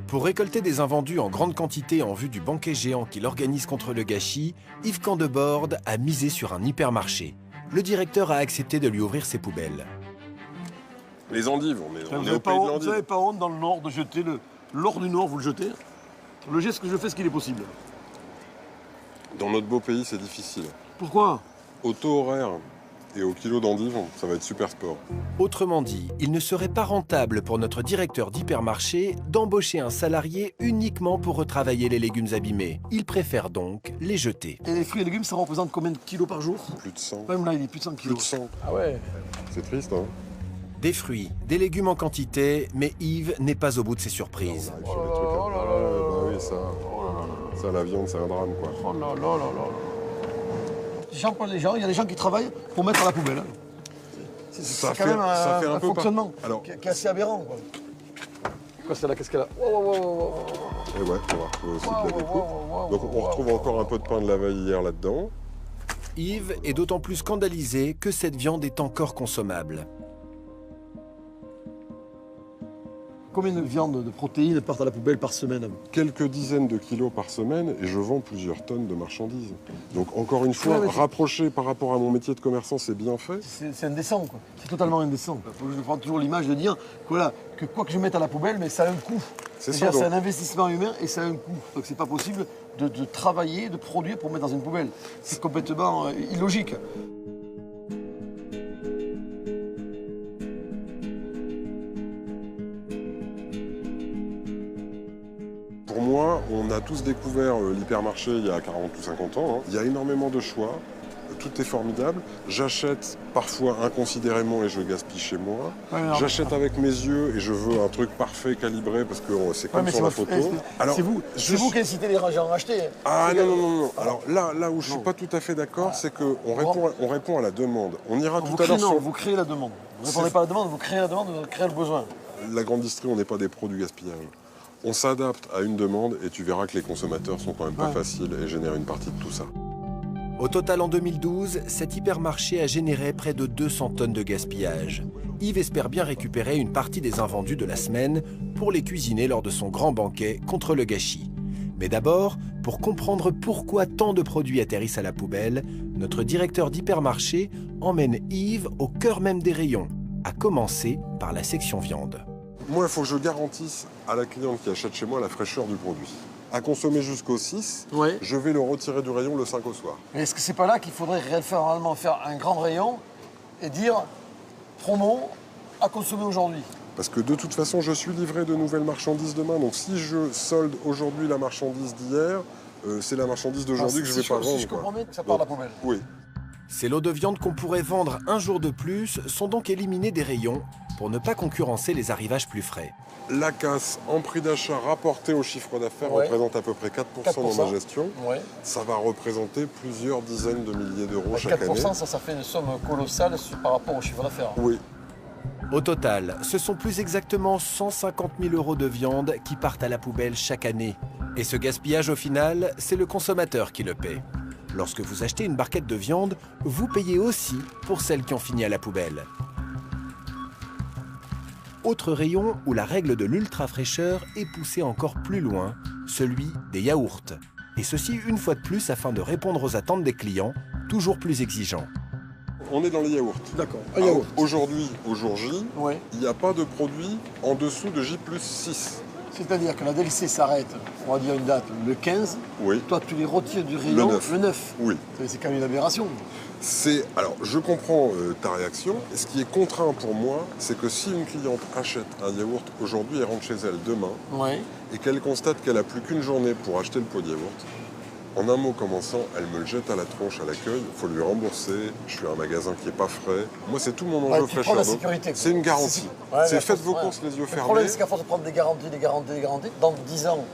Pour récolter des invendus en grande quantité en vue du banquet géant qu'il organise contre le gâchis, Yves Candeborde a misé sur un hypermarché. Le directeur a accepté de lui ouvrir ses poubelles. Les endives, on est Vous au n'avez pays de vous l'endive. avez pas honte dans le Nord de jeter l'or du Nord, vous le jetez. Le geste que je fais, ce qu'il est possible. Dans notre beau pays, c'est difficile. Pourquoi? Au taux horaire et au kilo d'endives, ça va être super sport. Autrement dit, il ne serait pas rentable pour notre directeur d'hypermarché d'embaucher un salarié uniquement pour retravailler les légumes abîmés. Il préfère donc les jeter. Et les fruits et légumes, ça représente combien de kilos par jour? Plus de 100. Même là, il est plus de 100 Plus de kilos. 100. Ah ouais. C'est triste, hein? Des fruits, des légumes en quantité, mais Yves n'est pas au bout de ses surprises. Sur les trucs là. Bah oui, ça, la viande, c'est un drame, quoi. Oh là là là là. J'en parle des gens, il y a des gens qui travaillent pour mettre à la poubelle. Ça C'est quand même ça fait un peu fonctionnement Alors, qui est assez aberrant. Quoi. Quoi, c'est là, qu'est-ce qu'elle a? Wow. et ouais, on va retrouver aussi de la découpe. Donc on retrouve encore un peu de pain de la veille hier là-dedans. Yves est d'autant plus scandalisé que cette viande est encore consommable. Combien de viande, de protéines partent à la poubelle par semaine? Quelques dizaines de kilos par semaine et je vends plusieurs tonnes de marchandises. Donc encore une fois, rapproché par rapport à mon métier de commerçant, c'est bien fait. C'est indécent, quoi. C'est totalement indécent. Je prends toujours l'image de dire voilà, que quoi que je mette à la poubelle, mais ça a un coût. C'est C'est-à-dire, ça, c'est donc. un investissement humain et ça a un coût. Donc c'est pas possible de travailler, de produire pour mettre dans une poubelle. C'est complètement illogique. Pour moi, on a tous découvert l'hypermarché il y a 40 ou 50 ans. Hein. Il y a énormément de choix. Tout est formidable. J'achète parfois inconsidérément et je gaspille chez moi. Ouais, J'achète avec mes yeux et je veux un truc parfait, calibré, parce que c'est comme sur la photo. C'est vous qui incitez les gens à acheter. Ah non. Alors là où je suis pas tout à fait d'accord, c'est qu'on répond à la demande. On ira tout à l'heure sur... Vous créez la demande. Vous ne répondez pas à la demande, vous créez la demande, vous créez le besoin. La grande distrie, on n'est pas des pros du gaspillage. On s'adapte à une demande et tu verras que les consommateurs sont quand même pas faciles et génèrent une partie de tout ça. Au total, en 2012, cet hypermarché a généré près de 200 tonnes de gaspillage. Yves espère bien récupérer une partie des invendus de la semaine pour les cuisiner lors de son grand banquet contre le gâchis. Mais d'abord, pour comprendre pourquoi tant de produits atterrissent à la poubelle, notre directeur d'hypermarché emmène Yves au cœur même des rayons, à commencer par la section viande. Moi, il faut que je garantisse à la cliente qui achète chez moi la fraîcheur du produit. À consommer jusqu'au 6, je vais le retirer du rayon le 5 au soir. Mais est-ce que c'est pas là qu'il faudrait réellement faire un grand rayon et dire promo à consommer aujourd'hui? Parce que de toute façon, je suis livré de nouvelles marchandises demain. Donc si je solde aujourd'hui la marchandise d'hier, c'est la marchandise d'aujourd'hui que je vais pas vendre. Si je comprends bien, ça part de la poubelle. Oui. Ces lots de viande qu'on pourrait vendre un jour de plus sont donc éliminés des rayons pour ne pas concurrencer les arrivages plus frais. La casse en prix d'achat rapporté au chiffre d'affaires représente à peu près 4% dans ma gestion. Ça va représenter plusieurs dizaines de milliers d'euros chaque année. 4%, ça fait une somme colossale par rapport au chiffre d'affaires. Oui. Au total, ce sont plus exactement 150 000 € de viande qui partent à la poubelle chaque année. Et ce gaspillage, au final, c'est le consommateur qui le paie. Lorsque vous achetez une barquette de viande, vous payez aussi pour celles qui ont fini à la poubelle. Autre rayon où la règle de l'ultra-fraîcheur est poussée encore plus loin, celui des yaourts. Et ceci une fois de plus afin de répondre aux attentes des clients, toujours plus exigeants. On est dans les yaourts. D'accord. Aujourd'hui, au jour J, il n'y a pas de produit en dessous de J+6. C'est-à-dire que la DLC s'arrête, on va dire une date, le 15. Oui. Toi, tu les retires du rayon le 9. Oui. C'est quand même une aberration. Alors, je comprends ta réaction. Ce qui est contraint pour moi, c'est que si une cliente achète un yaourt aujourd'hui et rentre chez elle demain, et qu'elle constate qu'elle n'a plus qu'une journée pour acheter le pot de yaourt, en un mot commençant, elle me le jette à la tronche à l'accueil, il faut lui rembourser, je suis un magasin qui n'est pas frais. Moi, c'est tout mon enjeu fraîcheur. C'est une garantie. C'est faites vos courses les yeux fermés. Le problème, c'est qu'à force de prendre des garanties, dans 10 ans,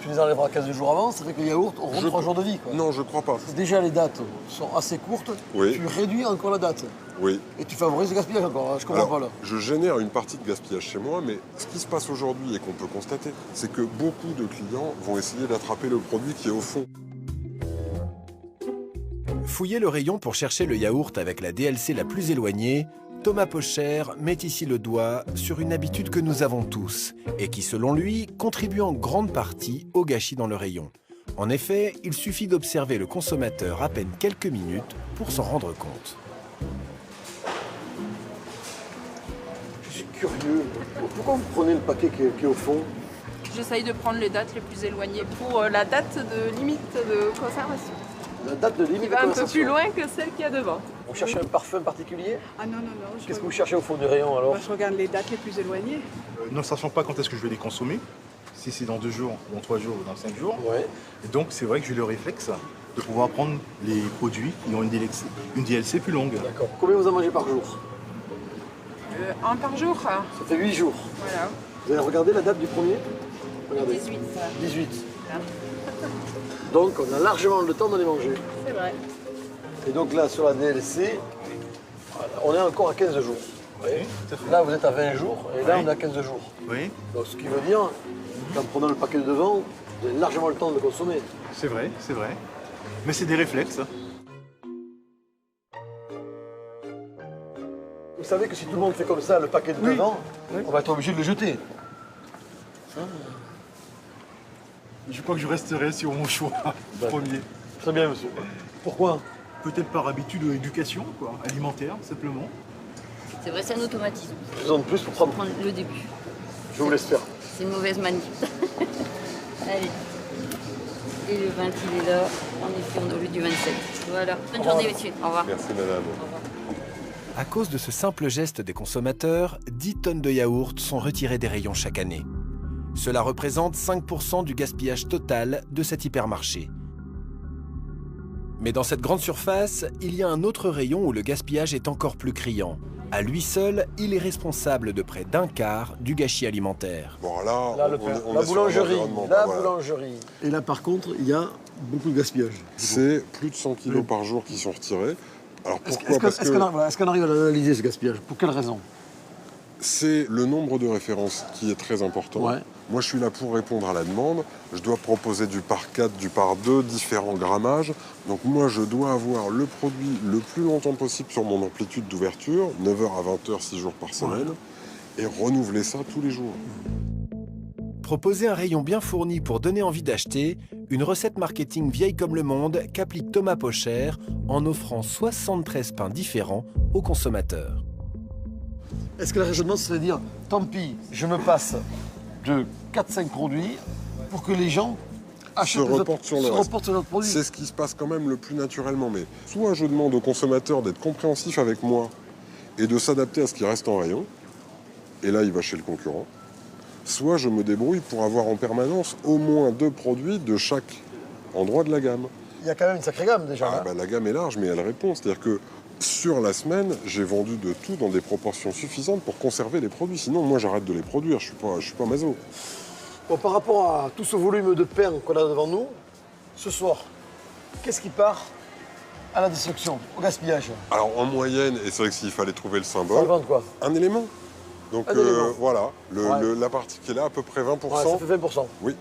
tu les enlèveras 15 jours avant, ça fait que les yaourts auront 3 jours de vie. Quoi. Non, je crois pas. Déjà, les dates sont assez courtes, tu réduis encore la date. Oui. Et tu favorises le gaspillage encore, je comprends pas là. Je génère une partie de gaspillage chez moi, mais ce qui se passe aujourd'hui et qu'on peut constater, c'est que beaucoup de clients vont essayer d'attraper le produit qui est au fond. Fouiller le rayon pour chercher le yaourt avec la DLC la plus éloignée, Thomas Pocher met ici le doigt sur une habitude que nous avons tous et qui, selon lui, contribue en grande partie au gâchis dans le rayon. En effet, il suffit d'observer le consommateur à peine quelques minutes pour s'en rendre compte. Je suis curieux. Pourquoi vous prenez le paquet qui est au fond? J'essaye de prendre les dates les plus éloignées pour la date de limite de conservation. La date de limite qui va un peu plus loin que celle qu'il y a devant. Vous cherchez un parfum particulier? Ah non. Qu'est-ce que vous cherchez au fond du rayon alors? Je regarde les dates les plus éloignées. Ne sachant pas quand est-ce que je vais les consommer, si c'est dans 2 jours, dans 3 jours ou dans 5 jours. Ouais. Et donc c'est vrai que j'ai le réflexe de pouvoir prendre les produits qui ont une DLC plus longue. D'accord. Combien vous en mangez par jour? Un par jour. Ça fait 8 jours. Voilà. Vous avez regardé la date du premier? Regardez. 18. 18. Là. Donc on a largement le temps de les manger. C'est vrai. Et donc là, sur la DLC, on est encore à 15 jours. Oui, tout à fait. Là, vous êtes à 20 jours et là, Oui. on est à 15 jours. Oui, Donc ce qui veut dire qu'en prenant le paquet de devant, vous avez largement le temps de le consommer. c'est vrai, c'est vrai. Mais c'est des réflexes. Vous savez que si tout le monde fait comme ça, le paquet de devant, on va être obligé de le jeter. Je crois que je resterai sur mon choix premier. Très bien, monsieur. Pourquoi? Peut-être par habitude ou éducation, quoi, alimentaire, simplement. C'est vrai, c'est un automatisme. Faisons de plus pour prendre. Prendre le début. Je vous laisse faire. C'est une mauvaise manie. Allez. Et le 20, il est là. En effet, on est au lieu du 27. Voilà. Bonne journée, messieurs. Au revoir. Merci madame. Au revoir. À cause de ce simple geste des consommateurs, 10 tonnes de yaourts sont retirées des rayons chaque année. Cela représente 5% du gaspillage total de cet hypermarché. Mais dans cette grande surface, il y a un autre rayon où le gaspillage est encore plus criant. À lui seul, il est responsable de près d'un quart du gâchis alimentaire. Bon là, Là, on la est sur boulangerie. l'environnement. La Voilà. boulangerie. Et là, par contre, il y a beaucoup de gaspillage. C'est plus de 100 kilos par jour qui sont retirés. Alors pourquoi? Est-ce qu'on arrive à l'analyser, ce gaspillage? Pour quelle raison? C'est le nombre de références qui est très important. Ouais. Moi, je suis là pour répondre à la demande. Je dois proposer du par 4, du par 2, différents grammages. Donc moi, je dois avoir le produit le plus longtemps possible sur mon amplitude d'ouverture, 9h à 20h, 6 jours par semaine, et renouveler ça tous les jours. Proposer un rayon bien fourni pour donner envie d'acheter, une recette marketing vieille comme le monde qu'applique Thomas Pocher en offrant 73 pains différents aux consommateurs. Est-ce que le raisonnement, c'est de dire, tant pis, je me passe de 4-5 produits pour que les gens achètent Se reportent sur le reste. reportent sur notre produit? C'est ce qui se passe quand même le plus naturellement. Mais soit je demande aux consommateurs d'être compréhensifs avec moi et de s'adapter à ce qui reste en rayon, et là, il va chez le concurrent. Soit je me débrouille pour avoir en permanence au moins 2 produits de chaque endroit de la gamme. Il y a quand même une sacrée gamme déjà. Ah, hein. bah, la gamme est large, mais elle répond. C'est-à-dire que sur la semaine, j'ai vendu de tout dans des proportions suffisantes pour conserver les produits. Sinon, moi, j'arrête de les produire. Je suis pas maso. Bon, par rapport à tout ce volume de pain qu'on a devant nous, ce soir, qu'est-ce qui part à la destruction, au gaspillage? Alors, en moyenne, et c'est vrai que s'il fallait trouver le Ça symbole, vend quoi? un élément. Donc Un élément. voilà, Ouais. la partie qui est là, à peu près 20%. Ouais, ça fait 20%. Oui.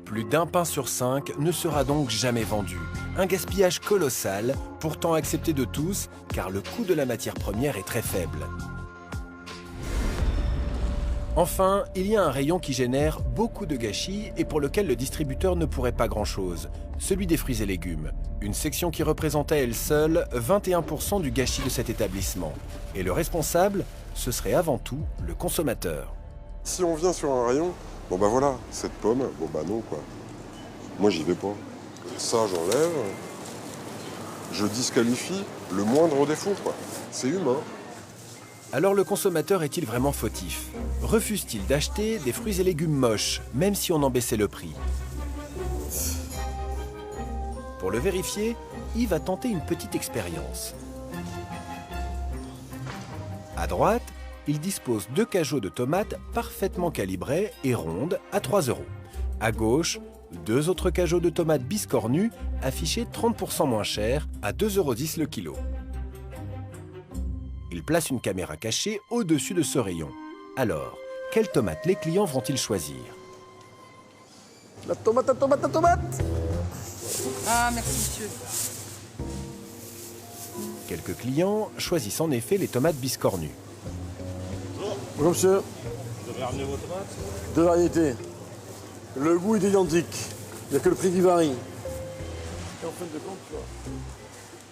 Plus d'un pain sur 5 ne sera donc jamais vendu. Un gaspillage colossal, pourtant accepté de tous, car le coût de la matière première est très faible. Enfin, il y a un rayon qui génère beaucoup de gâchis et pour lequel le distributeur ne pourrait pas grand-chose, celui des fruits et légumes. Une section qui représente à elle seule 21% du gâchis de cet établissement. Et le responsable, ce serait avant tout le consommateur. Si on vient sur un rayon, bon bah voilà, cette pomme, bon bah non quoi. Moi j'y vais pas. Ça j'enlève, je disqualifie le moindre défaut quoi. C'est humain. Alors le consommateur est-il vraiment fautif? Refuse-t-il d'acheter des fruits et légumes moches, même si on en baissait le prix? Pour le vérifier, Yves va tenter une petite expérience. À droite, il dispose 2 cajots de tomates parfaitement calibrés et rondes à 3 €. À gauche, 2 autres cajots de tomates biscornues affichés 30% moins cher à 2,10 € le kilo. Il place une caméra cachée au-dessus de ce rayon. Alors, quelles tomates les clients vont-ils choisir? La tomate, la tomate, la tomate! Ah, merci monsieur. Quelques clients choisissent en effet les tomates biscornues. Bonjour monsieur. Vous avez ramené vos tomates? Deux variétés. Le goût est identique. Il n'y a que le prix qui varie. Et en fin de compte, tu vois.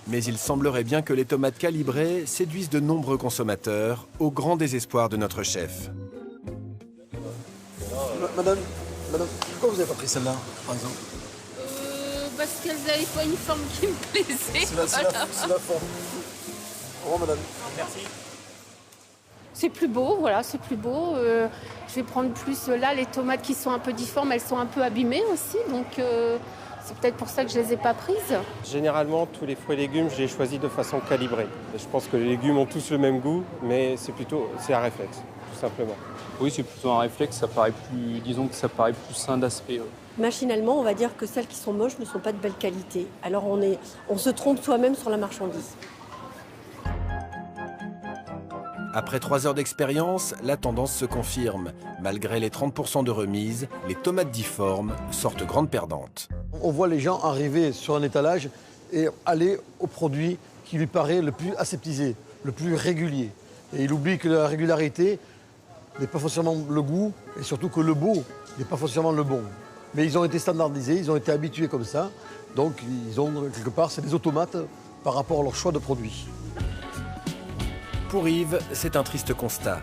Mais il semblerait bien que les tomates calibrées séduisent de nombreux consommateurs, au grand désespoir de notre chef. Madame, pourquoi vous n'avez pas pris celle-là, par exemple? Parce qu'elles n'avaient pas une forme qui me plaisait. C'est la forme. Au revoir, madame. Merci. C'est plus beau, voilà, c'est plus beau. Je vais prendre plus, là, les tomates qui sont un peu difformes, elles sont un peu abîmées aussi, donc c'est peut-être pour ça que je ne les ai pas prises. Généralement, tous les fruits et légumes, je les choisis de façon calibrée. Je pense que les légumes ont tous le même goût, mais c'est un réflexe, tout simplement. Oui, c'est plutôt un réflexe, ça paraît plus, disons que ça paraît plus sain d'aspect. Machinalement, on va dire que celles qui sont moches ne sont pas de belle qualité. Alors on se trompe soi-même sur la marchandise. Après 3 heures d'expérience, la tendance se confirme. Malgré les 30% de remise, les tomates difformes sortent grandes perdantes. On voit les gens arriver sur un étalage et aller au produit qui lui paraît le plus aseptisé, le plus régulier. Et il oublie que la régularité n'est pas forcément le goût et surtout que le beau n'est pas forcément le bon. Mais ils ont été standardisés, ils ont été habitués comme ça. Donc ils ont quelque part, c'est des automates par rapport à leur choix de produits. Pour Yves, c'est un triste constat.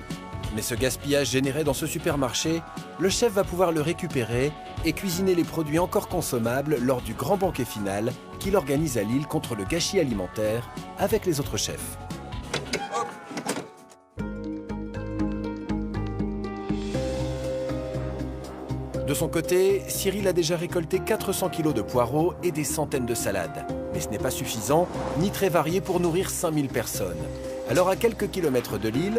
Mais ce gaspillage généré dans ce supermarché, le chef va pouvoir le récupérer et cuisiner les produits encore consommables lors du grand banquet final qu'il organise à Lille contre le gâchis alimentaire avec les autres chefs. De son côté, Cyril a déjà récolté 400 kg de poireaux et des centaines de salades. Mais ce n'est pas suffisant, ni très varié pour nourrir 5000 personnes. Alors à quelques kilomètres de Lille,